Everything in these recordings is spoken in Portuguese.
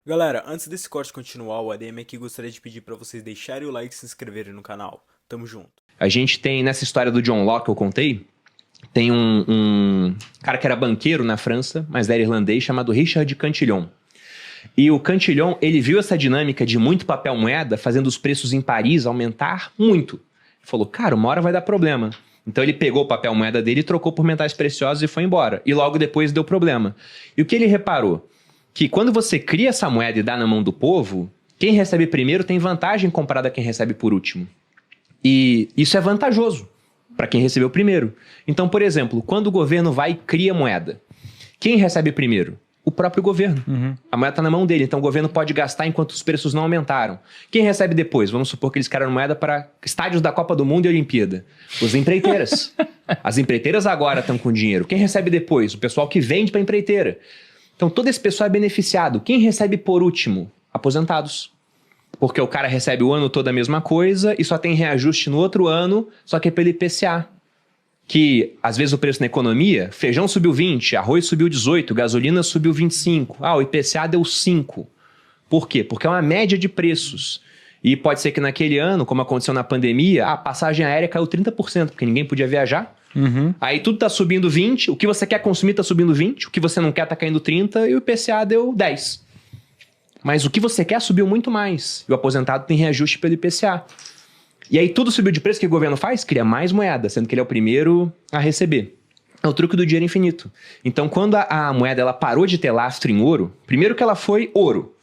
Galera, antes desse corte continuar, o ADM aqui gostaria de pedir para vocês deixarem o like e se inscreverem no canal. Tamo junto. A gente tem, nessa história do John Locke que eu contei, tem um cara que era banqueiro na França, mas era irlandês, chamado Richard Cantillon. E o Cantillon, ele viu essa dinâmica de muito papel moeda, fazendo os preços em Paris aumentar muito. Ele falou, cara, uma hora vai dar problema. Então ele pegou o papel moeda dele, trocou por metais preciosos e foi embora. E logo depois deu problema. E o que ele reparou? Que quando você cria essa moeda e dá na mão do povo, quem recebe primeiro tem vantagem comparada a quem recebe por último. E isso é vantajoso para quem recebeu primeiro. Então, por exemplo, quando o governo vai e cria moeda, quem recebe primeiro? O próprio governo. A moeda está na mão dele, então o governo pode gastar enquanto os preços não aumentaram. Quem recebe depois? Vamos supor que eles criaram moeda para estádios da Copa do Mundo e Olimpíada. Os empreiteiras. As empreiteiras agora estão com dinheiro. Quem recebe depois? O pessoal que vende para a empreiteira. Então todo esse pessoal é beneficiado. Quem recebe por último? Aposentados. Porque o cara recebe o ano todo a mesma coisa e só tem reajuste no outro ano, só que é pelo IPCA. Que, às vezes, o preço na economia, feijão subiu 20, arroz subiu 18, gasolina subiu 25. Ah, o IPCA deu 5. Por quê? Porque é uma média de preços. E pode ser que naquele ano, como aconteceu na pandemia, a passagem aérea caiu 30%, porque ninguém podia viajar. Aí tudo tá subindo 20, o que você quer consumir tá subindo 20, o que você não quer tá caindo 30 e o IPCA deu 10. Mas o que você quer subiu muito mais. E o aposentado tem reajuste pelo IPCA. E aí tudo subiu de preço, o que o governo faz? Cria mais moeda, sendo que ele é o primeiro a receber. É o truque do dinheiro infinito. Então quando a moeda ela parou de ter lastro em ouro, primeiro que ela foi ouro,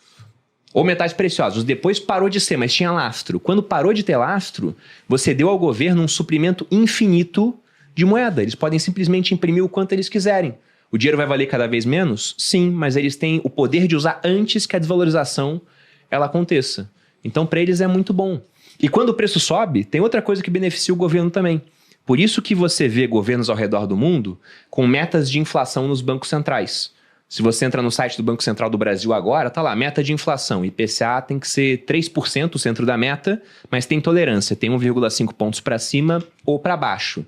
ou metais preciosos, depois parou de ser, mas tinha lastro. Quando parou de ter lastro, você deu ao governo um suprimento infinito de moeda. Eles podem simplesmente imprimir o quanto eles quiserem. O dinheiro vai valer cada vez menos? Sim, mas eles têm o poder de usar antes que a desvalorização ela aconteça. Então, para eles é muito bom. E quando o preço sobe, tem outra coisa que beneficia o governo também. Por isso que você vê governos ao redor do mundo com metas de inflação nos bancos centrais. Se você entra no site do Banco Central do Brasil agora, tá lá, meta de inflação. IPCA tem que ser 3%, o centro da meta, mas tem tolerância, tem 1,5 pontos para cima ou para baixo.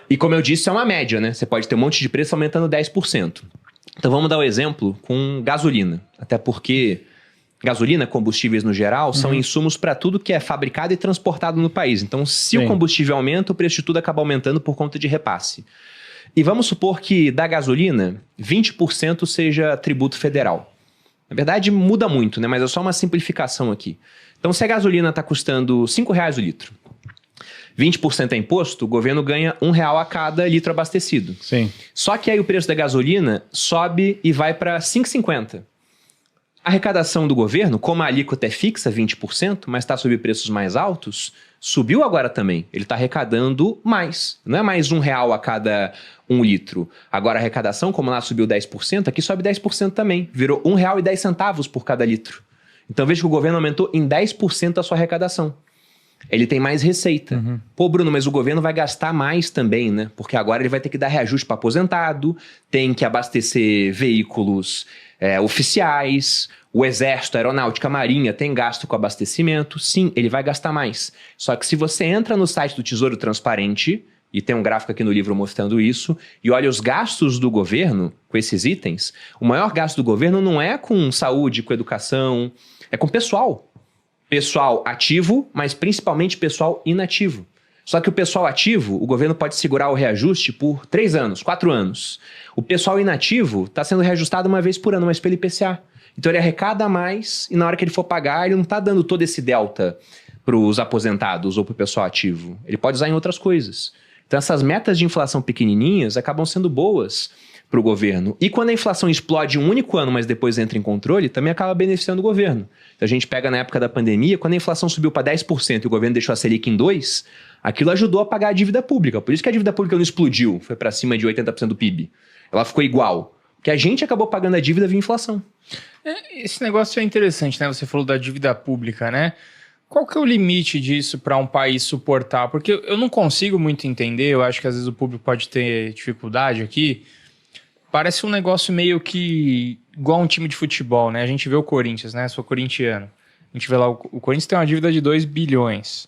E como eu disse, é uma média, né? Você pode ter um monte de preço aumentando 10%. Então vamos dar o exemplo com gasolina. Até porque gasolina, combustíveis no geral, são insumos para tudo que é fabricado e transportado no país. Então se o combustível aumenta, o preço de tudo acaba aumentando por conta de repasse. E vamos supor que da gasolina, 20% seja tributo federal. Na verdade muda muito, né? Mas é só uma simplificação aqui. Então se a gasolina está custando R$5 o litro, 20% é imposto, o governo ganha R$1 a cada litro abastecido. Sim. Só que aí o preço da gasolina sobe e vai para R$5,50. A arrecadação do governo, como a alíquota é fixa, 20%, mas está sob preços mais altos, subiu agora também. Ele está arrecadando mais. Não é mais R$1 a cada 1 litro. Agora a arrecadação, como lá subiu 10%, aqui sobe 10% também. Virou R$1,10 por cada litro. Então veja que o governo aumentou em 10% a sua arrecadação. Ele tem mais receita. Pô, Bruno, mas o governo vai gastar mais também, né? Porque agora ele vai ter que dar reajuste para aposentado, tem que abastecer veículos oficiais, o Exército, a Aeronáutica, a Marinha tem gasto com abastecimento. Sim, ele vai gastar mais. Só que se você entra no site do Tesouro Transparente, e tem um gráfico aqui no livro mostrando isso, e olha os gastos do governo com esses itens, o maior gasto do governo não é com saúde, com educação, é com pessoal. Pessoal ativo, mas principalmente pessoal inativo. Só que o pessoal ativo, o governo pode segurar o reajuste por 3 anos, 4 anos. O pessoal inativo está sendo reajustado uma vez por ano, mas pelo IPCA. Então ele arrecada mais e na hora que ele for pagar, ele não está dando todo esse delta para os aposentados ou para o pessoal ativo. Ele pode usar em outras coisas. Então essas metas de inflação pequenininhas acabam sendo boas para o governo. E quando a inflação explode um único ano, mas depois entra em controle, também acaba beneficiando o governo. Então, a gente pega na época da pandemia, quando a inflação subiu para 10% e o governo deixou a Selic em 2%, aquilo ajudou a pagar a dívida pública. Por isso que a dívida pública não explodiu, foi para cima de 80% do PIB. Ela ficou igual. Porque a gente acabou pagando a dívida via inflação. Esse negócio é interessante, né? Você falou da dívida pública, né? Qual que é o limite disso para um país suportar? Porque eu não consigo muito entender, eu acho que às vezes o público pode ter dificuldade aqui. Parece um negócio meio que igual um time de futebol, né? A gente vê o Corinthians, né? Sou corintiano. A gente vê lá, o Corinthians tem uma dívida de 2 bilhões.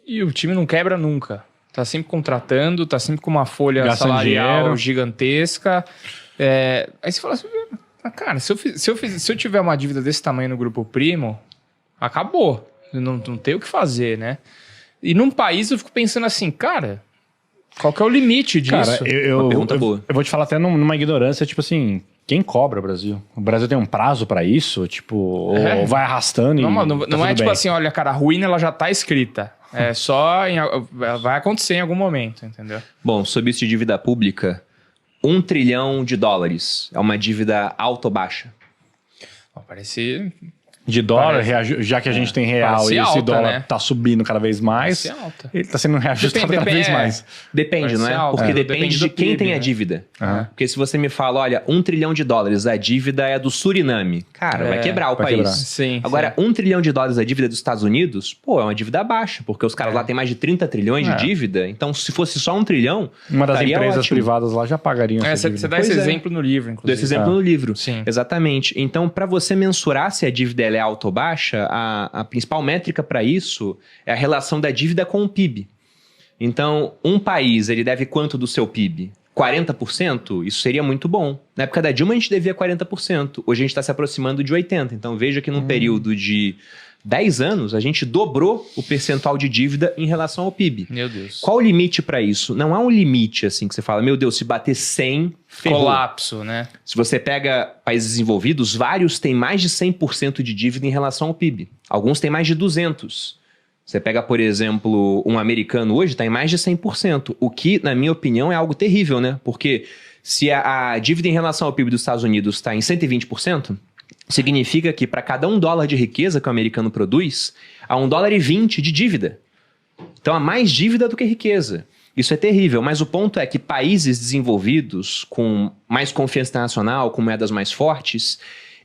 E o time não quebra nunca. Tá sempre contratando, tá sempre com uma folha Gastando salarial dinheiro. gigantesca. Aí você fala assim, Mas, cara, se eu tiver uma dívida desse tamanho no Grupo Primo, acabou. Não tem o que fazer, né? E num país eu fico pensando assim, cara, qual que é o limite disso? Cara, Uma pergunta boa. eu vou te falar até numa ignorância, tipo assim, quem cobra o Brasil? O Brasil tem um prazo pra isso? Tipo, ou vai arrastando Não, e não tá é tudo tipo bem? assim, olha, cara, a ruína ela já tá escrita. É só, vai acontecer em algum momento, entendeu? Bom, sobre isso de dívida pública, $1 trilhão é uma dívida alta ou baixa? Ó, parece De dólar, já que a gente tem real Parece e esse alta, dólar né? tá subindo cada vez mais, Parece alta. ele tá sendo reajustado Depende- cada vez depende- mais. Depende, Parece não é? alto. Porque É. depende Depende de do quem PIB, tem a né? dívida. Aham. Porque se você me fala, olha, $1 trilhão, a dívida é do Suriname. Cara, vai quebrar o vai país. quebrar. Sim, Agora, $1 trilhão a dívida dos Estados Unidos, pô, é uma dívida baixa, porque os caras lá têm mais de 30 trilhões de dívida. Então, se fosse só $1 trilhão, Uma das estaria empresas ótimo. privadas lá já pagariam essa Você dívida. dá Pois esse é. exemplo no livro, Dou inclusive. esse exemplo no livro. Sim. Exatamente. Então, para você mensurar se a dívida ela é alta ou baixa, a principal métrica para isso é a relação da dívida com o PIB. Então, um país, ele deve quanto do seu PIB? 40%? Isso seria muito bom. Na época da Dilma, a gente devia 40%. Hoje, a gente está se aproximando de 80%. Então, veja que num período de 10 anos, a gente dobrou o percentual de dívida em relação ao PIB. Meu Deus. Qual o limite para isso? Não há um limite, assim, que você fala, meu Deus, se bater 100, ferrou. Colapso, né? Se você pega países desenvolvidos, vários têm mais de 100% de dívida em relação ao PIB. Alguns têm mais de 200%. Você pega, por exemplo, um americano hoje está em mais de 100%, o que, na minha opinião, é algo terrível, né? Porque se a dívida em relação ao PIB dos Estados Unidos está em 120%, significa que para cada $1 de riqueza que o americano produz, há $1,20 de dívida. Então, há mais dívida do que riqueza. Isso é terrível, mas o ponto é que países desenvolvidos com mais confiança internacional, com moedas mais fortes,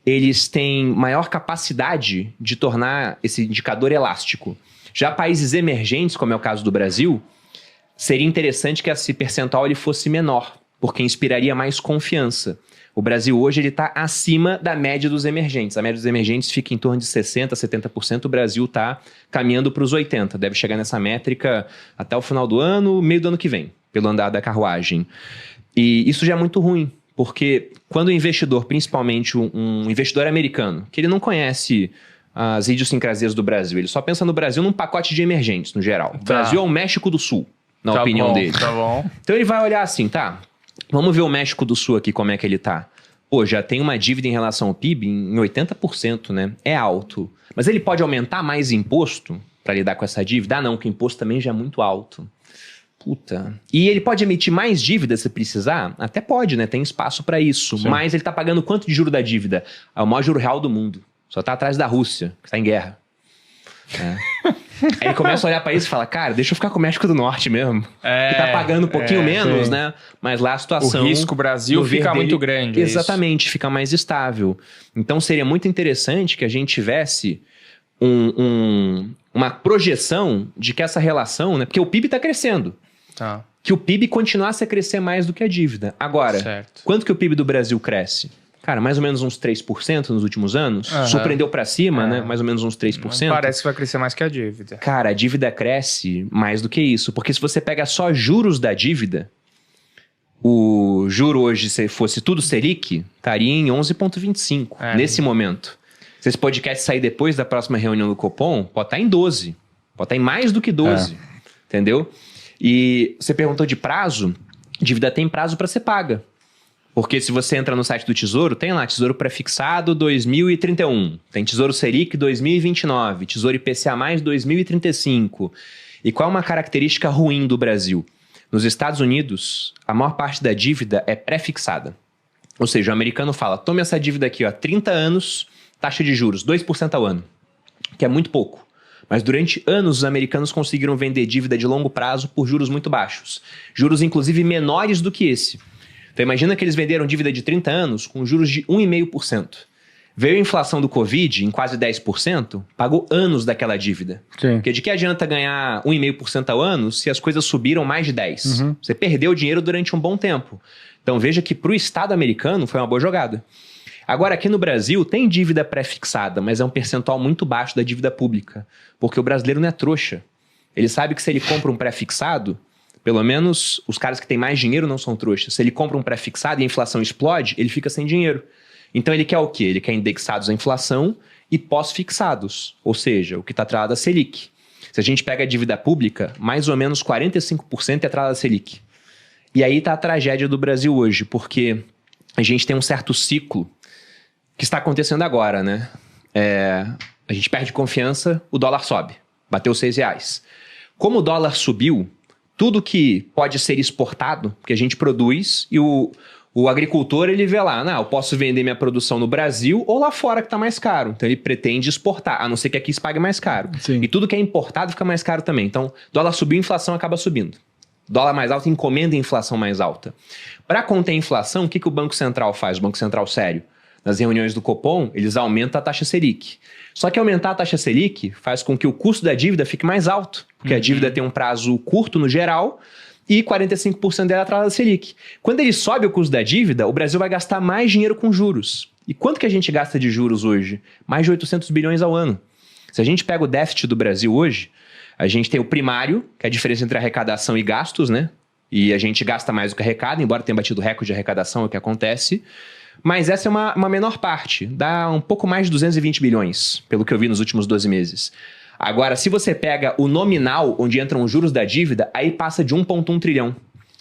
eles têm maior capacidade de tornar esse indicador elástico. Já países emergentes, como é o caso do Brasil, seria interessante que esse percentual ele fosse menor, porque inspiraria mais confiança. O Brasil hoje está acima da média dos emergentes. A média dos emergentes fica em torno de 60%, 70%. O Brasil está caminhando para os 80%. Deve chegar nessa métrica até o final do ano, meio do ano que vem, pelo andar da carruagem. E isso já é muito ruim, porque quando o investidor, principalmente um investidor americano, que ele não conhece as idiosincrasias do Brasil, ele só pensa no Brasil num pacote de emergentes, no geral. O Brasil é o México do Sul, na opinião dele. Tá bom. Então ele vai olhar assim, tá, vamos ver o México do Sul aqui, como é que ele tá. Pô, já tem uma dívida em relação ao PIB em 80%, né? É alto. Mas ele pode aumentar mais imposto para lidar com essa dívida? Ah, não, que o imposto também já é muito alto. Puta. E ele pode emitir mais dívida se precisar? Até pode, né? Tem espaço para isso. Sim. Mas ele tá pagando quanto de juro da dívida? É o maior juro real do mundo. Só tá atrás da Rússia, que está em guerra. Aí ele começa a olhar para isso e fala, cara, deixa eu ficar com o México do Norte mesmo. Que tá pagando um pouquinho menos, sim. né? Mas lá a situação... O risco Brasil no ver fica dele- muito grande. é isso? Exatamente, fica mais estável. Então seria muito interessante que a gente tivesse uma projeção de que essa relação, né? Porque o PIB está crescendo. Tá, Que o PIB continuasse a crescer mais do que a dívida. Agora, certo. quanto que o PIB do Brasil cresce? Cara, mais ou menos uns 3% nos últimos anos. Aham. Surpreendeu para cima, né? Mais ou menos uns 3%. Parece que vai crescer mais que a dívida. Cara, a dívida cresce mais do que isso. Porque se você pega só juros da dívida, o juro hoje, se fosse tudo Selic, estaria em 11,25 nesse momento. Se esse podcast sair depois da próxima reunião do Copom, pode estar em 12. Pode estar em mais do que 12. Entendeu? E você perguntou de prazo. Dívida tem prazo para ser paga. Porque se você entra no site do Tesouro, tem lá Tesouro Prefixado 2031, tem Tesouro Selic 2029, Tesouro IPCA+, 2035. E qual é uma característica ruim do Brasil? Nos Estados Unidos, a maior parte da dívida é prefixada. Ou seja, o americano fala, tome essa dívida aqui, ó, 30 anos, taxa de juros, 2% ao ano, que é muito pouco. Mas durante anos, os americanos conseguiram vender dívida de longo prazo por juros muito baixos. Juros, inclusive, menores do que esse. Então imagina que eles venderam dívida de 30 anos com juros de 1,5%. Veio a inflação do Covid em quase 10%, pagou anos daquela dívida. Sim. Porque de que adianta ganhar 1,5% ao ano se as coisas subiram mais de 10%? Você perdeu dinheiro durante um bom tempo. Então veja que para o Estado americano foi uma boa jogada. Agora aqui no Brasil tem dívida pré-fixada, mas é um percentual muito baixo da dívida pública. Porque o brasileiro não é trouxa. Ele sabe que se ele compra um pré-fixado, pelo menos os caras que têm mais dinheiro não são trouxas. Se ele compra um pré-fixado e a inflação explode, ele fica sem dinheiro. Então ele quer o quê? Ele quer indexados à inflação e pós-fixados, ou seja, o que está atrelado à Selic. Se a gente pega a dívida pública, mais ou menos 45% é atrelado à Selic. E aí está a tragédia do Brasil hoje, porque a gente tem um certo ciclo que está acontecendo agora, né? A gente perde confiança, o dólar sobe, bateu R$6. Como o dólar subiu, tudo que pode ser exportado, que a gente produz, e o agricultor, ele vê lá, eu posso vender minha produção no Brasil ou lá fora que está mais caro. Então ele pretende exportar, a não ser que aqui se pague mais caro. Sim. E tudo que é importado fica mais caro também. Então, dólar subiu, inflação acaba subindo. Dólar mais alto encomenda a inflação mais alta. Para conter a inflação, o que o Banco Central faz? O Banco Central sério. Nas reuniões do Copom, eles aumentam a taxa Selic. Só que aumentar a taxa Selic faz com que o custo da dívida fique mais alto, porque a dívida tem um prazo curto no geral e 45% dela atrás da Selic. Quando ele sobe o custo da dívida, o Brasil vai gastar mais dinheiro com juros. E quanto que a gente gasta de juros hoje? Mais de 800 bilhões ao ano. Se a gente pega o déficit do Brasil hoje, a gente tem o primário, que é a diferença entre arrecadação e gastos, né? E a gente gasta mais do que arrecada, embora tenha batido recorde de arrecadação, é o que acontece. Mas essa é uma menor parte, dá um pouco mais de 220 bilhões, pelo que eu vi nos últimos 12 meses. Agora, se você pega o nominal, onde entram os juros da dívida, aí passa de 1,1 trilhão,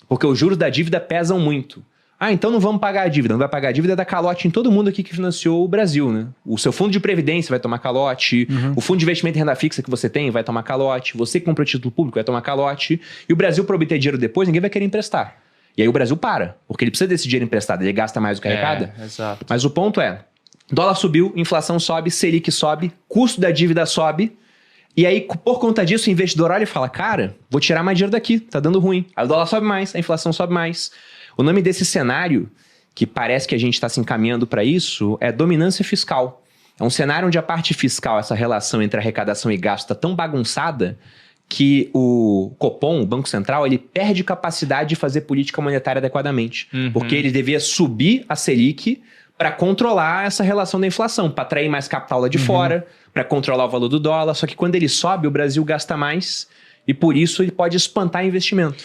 porque os juros da dívida pesam muito. Então não vamos pagar a dívida, não vai pagar a dívida, dá calote em todo mundo aqui que financiou o Brasil, né? O seu fundo de previdência vai tomar calote, o fundo de investimento em renda fixa que você tem vai tomar calote, você que comprou título público vai tomar calote, e o Brasil, para obter dinheiro depois, ninguém vai querer emprestar. E aí o Brasil para, porque ele precisa desse dinheiro emprestado, ele gasta mais do que arrecada. Exato. Mas o ponto é, dólar subiu, inflação sobe, Selic sobe, custo da dívida sobe, e aí por conta disso o investidor olha e fala, cara, vou tirar mais dinheiro daqui, tá dando ruim. Aí o dólar sobe mais, a inflação sobe mais. O nome desse cenário, que parece que a gente está se encaminhando para isso, é dominância fiscal. É um cenário onde a parte fiscal, essa relação entre arrecadação e gasto está tão bagunçada que o Copom, o Banco Central, ele perde capacidade de fazer política monetária adequadamente. Porque ele devia subir a Selic para controlar essa relação da inflação, para atrair mais capital lá de fora, para controlar o valor do dólar. Só que quando ele sobe, o Brasil gasta mais e por isso ele pode espantar investimento.